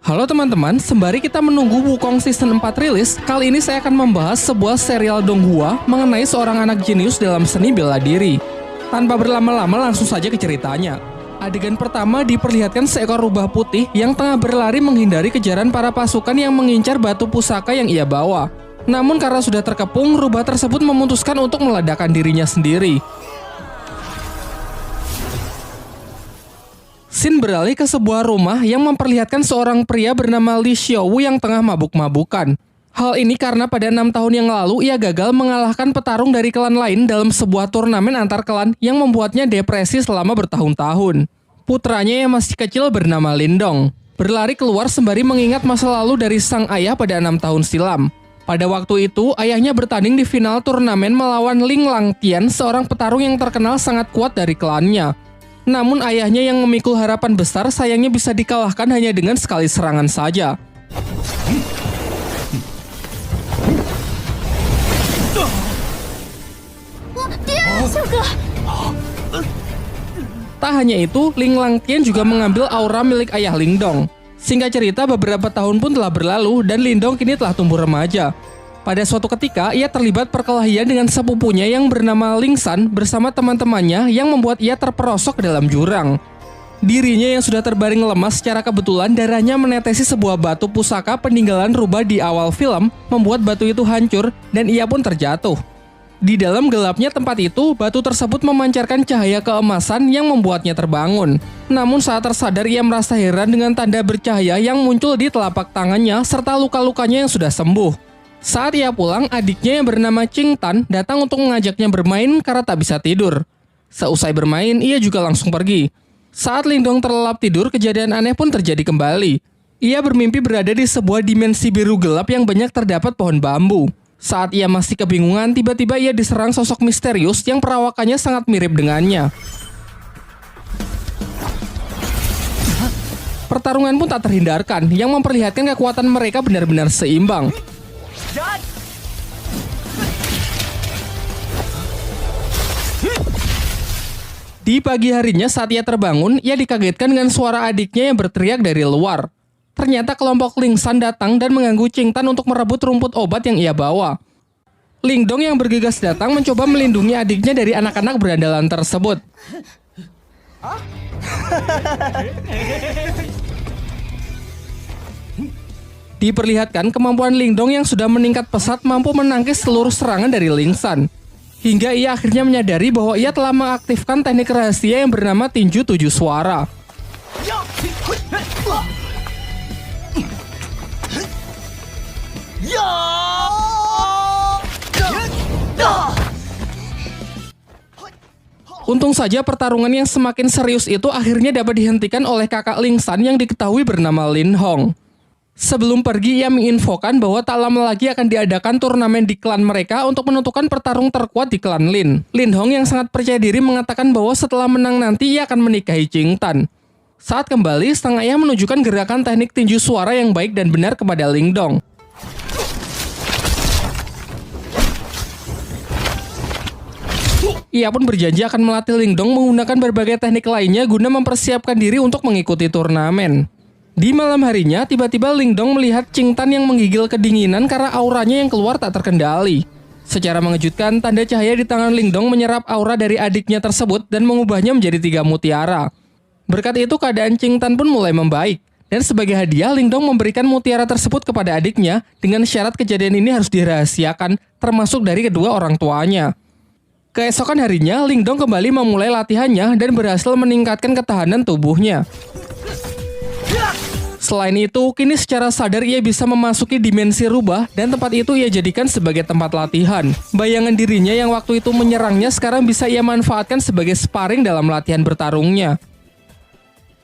Halo teman-teman, sembari kita menunggu Wukong Season 4 rilis, kali ini saya akan membahas sebuah serial Donghua mengenai seorang anak jenius dalam seni bela diri. Tanpa berlama-lama langsung saja ke ceritanya. Adegan pertama diperlihatkan seekor rubah putih yang tengah berlari menghindari kejaran para pasukan yang mengincar batu pusaka yang ia bawa. Namun karena sudah terkepung, rubah tersebut memutuskan untuk meledakkan dirinya sendiri. Scene beralih ke sebuah rumah yang memperlihatkan seorang pria bernama Li Xiaowu yang tengah mabuk-mabukan. Hal ini karena pada 6 tahun yang lalu ia gagal mengalahkan petarung dari klan lain dalam sebuah turnamen antar klan yang membuatnya depresi selama bertahun-tahun. Putranya yang masih kecil bernama Lindong berlari keluar sembari mengingat masa lalu dari sang ayah pada 6 tahun silam. Pada waktu itu, ayahnya bertanding di final turnamen melawan Ling Langtian, seorang petarung yang terkenal sangat kuat dari klannya. Namun ayahnya yang memikul harapan besar sayangnya bisa dikalahkan hanya dengan sekali serangan saja. Tak hanya itu, Ling Langtian juga mengambil aura milik ayah Lindong. Singkat cerita, beberapa tahun pun telah berlalu dan Lindong kini telah tumbuh remaja. Pada suatu ketika, ia terlibat perkelahian dengan sepupunya yang bernama Ling San bersama teman-temannya yang membuat ia terperosok ke dalam jurang. Dirinya yang sudah terbaring lemas secara kebetulan darahnya menetesi sebuah batu pusaka peninggalan rubah di awal film, membuat batu itu hancur dan ia pun terjatuh. Di dalam gelapnya tempat itu, batu tersebut memancarkan cahaya keemasan yang membuatnya terbangun. Namun saat tersadar ia merasa heran dengan tanda bercahaya yang muncul di telapak tangannya serta luka-lukanya yang sudah sembuh. Saat ia pulang, adiknya yang bernama Qing Tan datang untuk mengajaknya bermain karena tak bisa tidur. Seusai bermain, ia juga langsung pergi. Saat Lindong terlelap tidur, kejadian aneh pun terjadi kembali. Ia bermimpi berada di sebuah dimensi biru gelap yang banyak terdapat pohon bambu. Saat ia masih kebingungan, tiba-tiba ia diserang sosok misterius yang perawakannya sangat mirip dengannya. Pertarungan pun tak terhindarkan, yang memperlihatkan kekuatan mereka benar-benar seimbang. Di pagi harinya saat ia terbangun, ia dikagetkan dengan suara adiknya yang berteriak dari luar. Ternyata kelompok Ling San datang dan mengganggu Qing Tan untuk merebut rumput obat yang ia bawa. Lindong yang bergegas datang mencoba melindungi adiknya dari anak-anak berandalan tersebut. Diperlihatkan kemampuan Lindong yang sudah meningkat pesat mampu menangkis seluruh serangan dari Ling San. Hingga ia akhirnya menyadari bahwa ia telah mengaktifkan teknik rahasia yang bernama tinju 7 suara. Untung saja pertarungan yang semakin serius itu akhirnya dapat dihentikan oleh kakak Ling San yang diketahui bernama Lin Hong. Sebelum pergi, ia menginfokan bahwa tak lama lagi akan diadakan turnamen di klan mereka untuk menentukan pertarung terkuat di klan Lin. Lin Hong yang sangat percaya diri mengatakan bahwa setelah menang nanti ia akan menikahi Qing Tan. Saat kembali, sang ayah menunjukkan gerakan teknik tinju suara yang baik dan benar kepada Lindong. Ia pun berjanji akan melatih Lindong menggunakan berbagai teknik lainnya guna mempersiapkan diri untuk mengikuti turnamen. Di malam harinya, tiba-tiba Lindong melihat Qing Tan yang menggigil kedinginan karena auranya yang keluar tak terkendali. Secara mengejutkan, tanda cahaya di tangan Lindong menyerap aura dari adiknya tersebut dan mengubahnya menjadi 3 mutiara. Berkat itu, keadaan Qing Tan pun mulai membaik. Dan sebagai hadiah, Lindong memberikan mutiara tersebut kepada adiknya dengan syarat kejadian ini harus dirahasiakan, termasuk dari kedua orang tuanya. Keesokan harinya, Lindong kembali memulai latihannya dan berhasil meningkatkan ketahanan tubuhnya. Selain itu, kini secara sadar ia bisa memasuki dimensi rubah dan tempat itu ia jadikan sebagai tempat latihan. Bayangan dirinya yang waktu itu menyerangnya sekarang bisa ia manfaatkan sebagai sparring dalam latihan bertarungnya.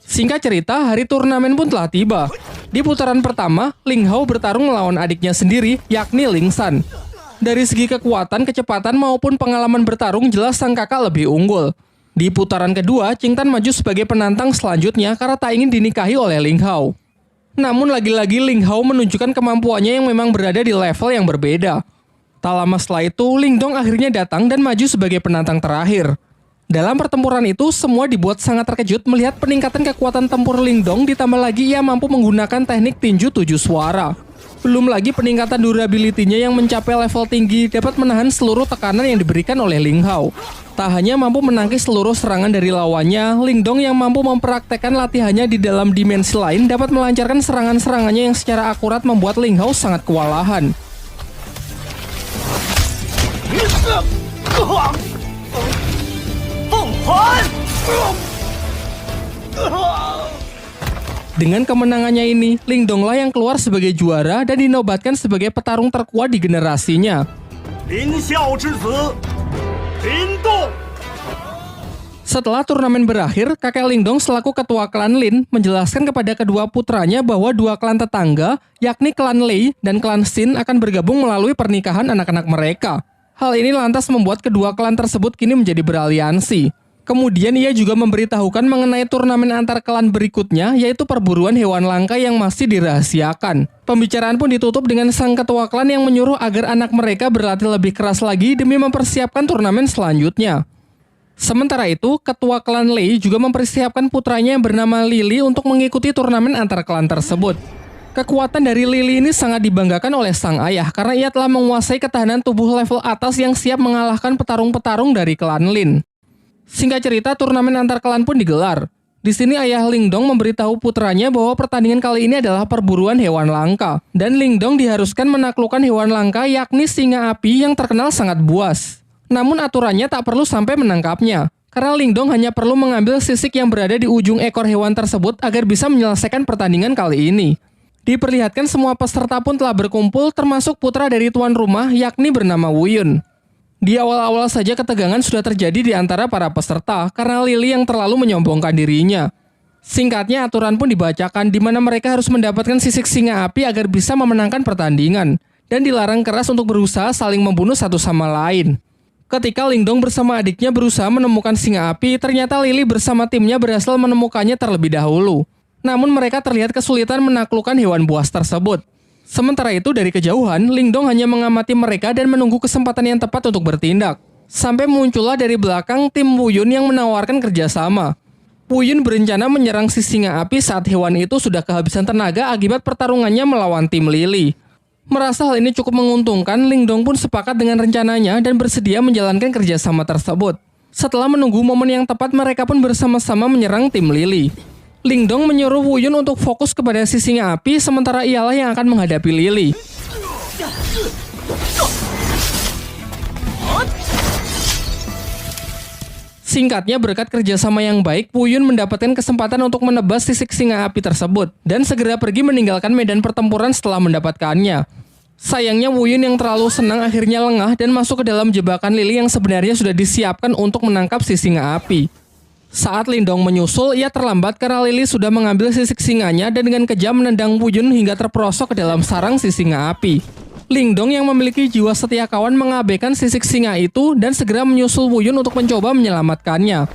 Singkat cerita, hari turnamen pun telah tiba. Di putaran pertama, Ling Hao bertarung melawan adiknya sendiri, yakni Ling San. Dari segi kekuatan, kecepatan maupun pengalaman bertarung jelas sang kakak lebih unggul. Di putaran kedua, Qing Tan maju sebagai penantang selanjutnya karena tak ingin dinikahi oleh Ling Hao. Namun lagi-lagi Ling Hao menunjukkan kemampuannya yang memang berada di level yang berbeda. Tak lama setelah itu, Lindong akhirnya datang dan maju sebagai penantang terakhir. Dalam pertempuran itu, semua dibuat sangat terkejut melihat peningkatan kekuatan tempur Lingdong, ditambah lagi ia mampu menggunakan teknik tinju 7 suara. Belum lagi peningkatan durability-nya yang mencapai level tinggi dapat menahan seluruh tekanan yang diberikan oleh Ling Hao. Tak hanya mampu menangkis seluruh serangan dari lawannya, Lingdong yang mampu mempraktekkan latihannya di dalam dimensi lain dapat melancarkan serangan-serangannya yang secara akurat membuat Ling Hao sangat kewalahan. Dengan kemenangannya ini, Lingdong lah yang keluar sebagai juara dan dinobatkan sebagai petarung terkuat di generasinya. Setelah turnamen berakhir, kakek Lingdong selaku ketua klan Lin menjelaskan kepada kedua putranya bahwa dua klan tetangga, yakni klan Lei dan klan Xin akan bergabung melalui pernikahan anak-anak mereka. Hal ini lantas membuat kedua klan tersebut kini menjadi beraliansi. Kemudian ia juga memberitahukan mengenai turnamen antar klan berikutnya, yaitu perburuan hewan langka yang masih dirahasiakan. Pembicaraan pun ditutup dengan sang ketua klan yang menyuruh agar anak mereka berlatih lebih keras lagi demi mempersiapkan turnamen selanjutnya. Sementara itu, ketua klan Lei juga mempersiapkan putranya yang bernama Lily untuk mengikuti turnamen antar klan tersebut. Kekuatan dari Lily ini sangat dibanggakan oleh sang ayah karena ia telah menguasai ketahanan tubuh level atas yang siap mengalahkan petarung-petarung dari klan Lin. Singkat cerita, turnamen antar klan pun digelar. Di sini ayah Lingdong memberitahu putranya bahwa pertandingan kali ini adalah perburuan hewan langka, dan Lingdong diharuskan menaklukkan hewan langka yakni singa api yang terkenal sangat buas. Namun aturannya tak perlu sampai menangkapnya, karena Lingdong hanya perlu mengambil sisik yang berada di ujung ekor hewan tersebut agar bisa menyelesaikan pertandingan kali ini. Diperlihatkan semua peserta pun telah berkumpul, termasuk putra dari tuan rumah yakni bernama Wu Yun. Di awal-awal saja ketegangan sudah terjadi di antara para peserta karena Lily yang terlalu menyombongkan dirinya. Singkatnya, aturan pun dibacakan di mana mereka harus mendapatkan sisik singa api agar bisa memenangkan pertandingan, dan dilarang keras untuk berusaha saling membunuh satu sama lain. Ketika Lingdong bersama adiknya berusaha menemukan singa api, ternyata Lily bersama timnya berhasil menemukannya terlebih dahulu. Namun mereka terlihat kesulitan menaklukkan hewan buas tersebut. Sementara itu, dari kejauhan, Lingdong hanya mengamati mereka dan menunggu kesempatan yang tepat untuk bertindak. Sampai muncullah dari belakang tim Wu Yun yang menawarkan kerjasama. Wu Yun berencana menyerang si singa api saat hewan itu sudah kehabisan tenaga akibat pertarungannya melawan tim Lily. Merasa hal ini cukup menguntungkan, Lingdong pun sepakat dengan rencananya dan bersedia menjalankan kerjasama tersebut. Setelah menunggu momen yang tepat, mereka pun bersama-sama menyerang tim Lily. Lingdong menyuruh Wu Yun untuk fokus kepada si singa api, sementara ialah yang akan menghadapi Lily. Singkatnya, berkat kerjasama yang baik, Wu Yun mendapatkan kesempatan untuk menebas sisik singa api tersebut dan segera pergi meninggalkan medan pertempuran setelah mendapatkannya. Sayangnya Wu Yun yang terlalu senang akhirnya lengah dan masuk ke dalam jebakan Lily yang sebenarnya sudah disiapkan untuk menangkap si singa api. Saat Lingdong menyusul, ia terlambat karena Lily sudah mengambil sisik singanya dan dengan kejam menendang Wu Yun hingga terperosok ke dalam sarang si singa api. Lingdong yang memiliki jiwa setia kawan mengabaikan sisik singa itu dan segera menyusul Wu Yun untuk mencoba menyelamatkannya.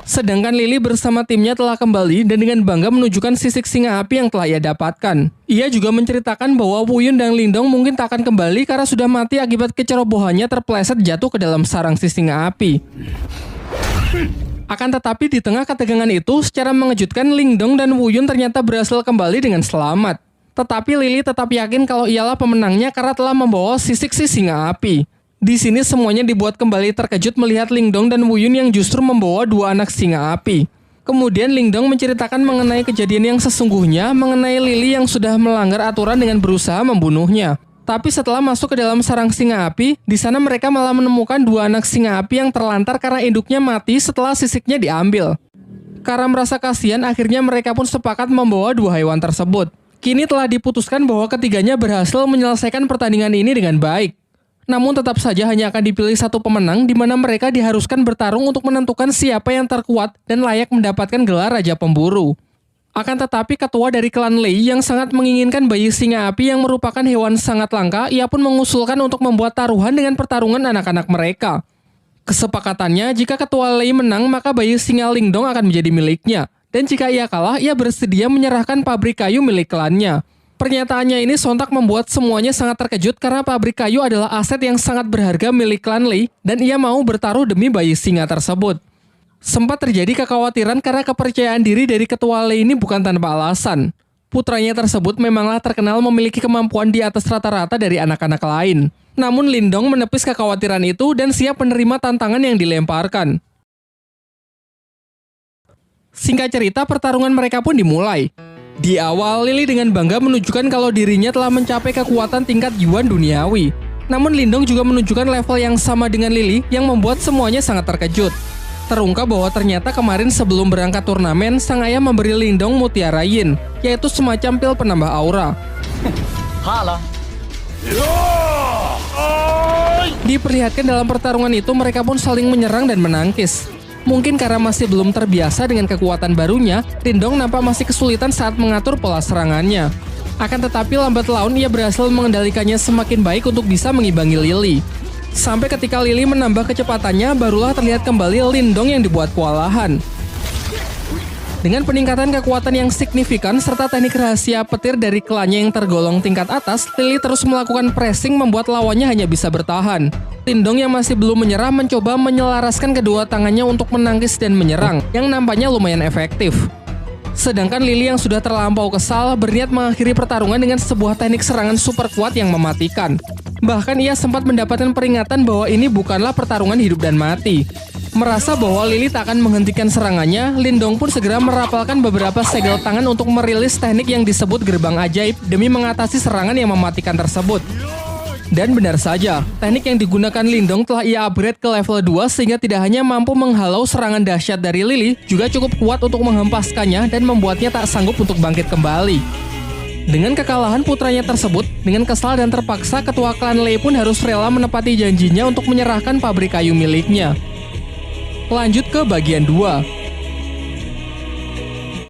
Sedangkan Lily bersama timnya telah kembali dan dengan bangga menunjukkan sisik singa api yang telah ia dapatkan. Ia juga menceritakan bahwa Wu Yun dan Lingdong mungkin tak akan kembali karena sudah mati akibat kecerobohannya terpeleset jatuh ke dalam sarang si singa api. Akan tetapi di tengah ketegangan itu, secara mengejutkan Lingdong dan Wu Yun ternyata berhasil kembali dengan selamat. Tetapi Lily tetap yakin kalau ialah pemenangnya karena telah membawa sisik si singa api. Di sini semuanya dibuat kembali terkejut melihat Lingdong dan Wu Yun yang justru membawa dua anak singa api. Kemudian Lingdong menceritakan mengenai kejadian yang sesungguhnya mengenai Lily yang sudah melanggar aturan dengan berusaha membunuhnya. Tapi setelah masuk ke dalam sarang singa api, di sana mereka malah menemukan dua anak singa api yang terlantar karena induknya mati setelah sisiknya diambil. Karena merasa kasihan, akhirnya mereka pun sepakat membawa dua hewan tersebut. Kini telah diputuskan bahwa ketiganya berhasil menyelesaikan pertandingan ini dengan baik. Namun tetap saja hanya akan dipilih satu pemenang di mana mereka diharuskan bertarung untuk menentukan siapa yang terkuat dan layak mendapatkan gelar Raja Pemburu. Akan tetapi ketua dari klan Lei yang sangat menginginkan bayi singa api yang merupakan hewan sangat langka, ia pun mengusulkan untuk membuat taruhan dengan pertarungan anak-anak mereka. Kesepakatannya, jika ketua Lei menang maka bayi singa Lingdong akan menjadi miliknya, dan jika ia kalah, ia bersedia menyerahkan pabrik kayu milik klannya. Pernyataannya ini sontak membuat semuanya sangat terkejut karena pabrik kayu adalah aset yang sangat berharga milik klan Lei dan ia mau bertaruh demi bayi singa tersebut. Sempat terjadi kekhawatiran karena kepercayaan diri dari ketua Lei ini bukan tanpa alasan. Putranya tersebut memanglah terkenal memiliki kemampuan di atas rata-rata dari anak-anak lain. Namun Lindong menepis kekhawatiran itu dan siap menerima tantangan yang dilemparkan. Singkat cerita, pertarungan mereka pun dimulai. Di awal, Lily dengan bangga menunjukkan kalau dirinya telah mencapai kekuatan tingkat Yuan duniawi. Namun Lindong juga menunjukkan level yang sama dengan Lily yang membuat semuanya sangat terkejut. Terungkap bahwa ternyata kemarin sebelum berangkat turnamen, sang ayah memberi Lindong Mutiara Yin, yaitu semacam pil penambah aura. Diperlihatkan dalam pertarungan itu mereka pun saling menyerang dan menangkis. Mungkin karena masih belum terbiasa dengan kekuatan barunya, Lindong nampak masih kesulitan saat mengatur pola serangannya. Akan tetapi lambat laun ia berhasil mengendalikannya semakin baik untuk bisa mengimbangi Lily. Sampai ketika Lily menambah kecepatannya, barulah terlihat kembali Lindong yang dibuat kewalahan. Dengan peningkatan kekuatan yang signifikan serta teknik rahasia petir dari klannya yang tergolong tingkat atas, Lily terus melakukan pressing membuat lawannya hanya bisa bertahan. Lindong yang masih belum menyerah mencoba menyelaraskan kedua tangannya untuk menangkis dan menyerang, yang nampaknya lumayan efektif. Sedangkan Lily yang sudah terlampau kesal berniat mengakhiri pertarungan dengan sebuah teknik serangan super kuat yang mematikan. Bahkan ia sempat mendapatkan peringatan bahwa ini bukanlah pertarungan hidup dan mati. Merasa bahwa Lily tak akan menghentikan serangannya, Lindong pun segera merapalkan beberapa segel tangan untuk merilis teknik yang disebut gerbang ajaib demi mengatasi serangan yang mematikan tersebut. Dan benar saja, teknik yang digunakan Lindong telah ia upgrade ke level 2 sehingga tidak hanya mampu menghalau serangan dahsyat dari Lily, juga cukup kuat untuk menghempaskannya dan membuatnya tak sanggup untuk bangkit kembali. Dengan kekalahan putranya tersebut, dengan kesal dan terpaksa ketua klan Lei pun harus rela menepati janjinya untuk menyerahkan pabrik kayu miliknya. Lanjut ke bagian 2.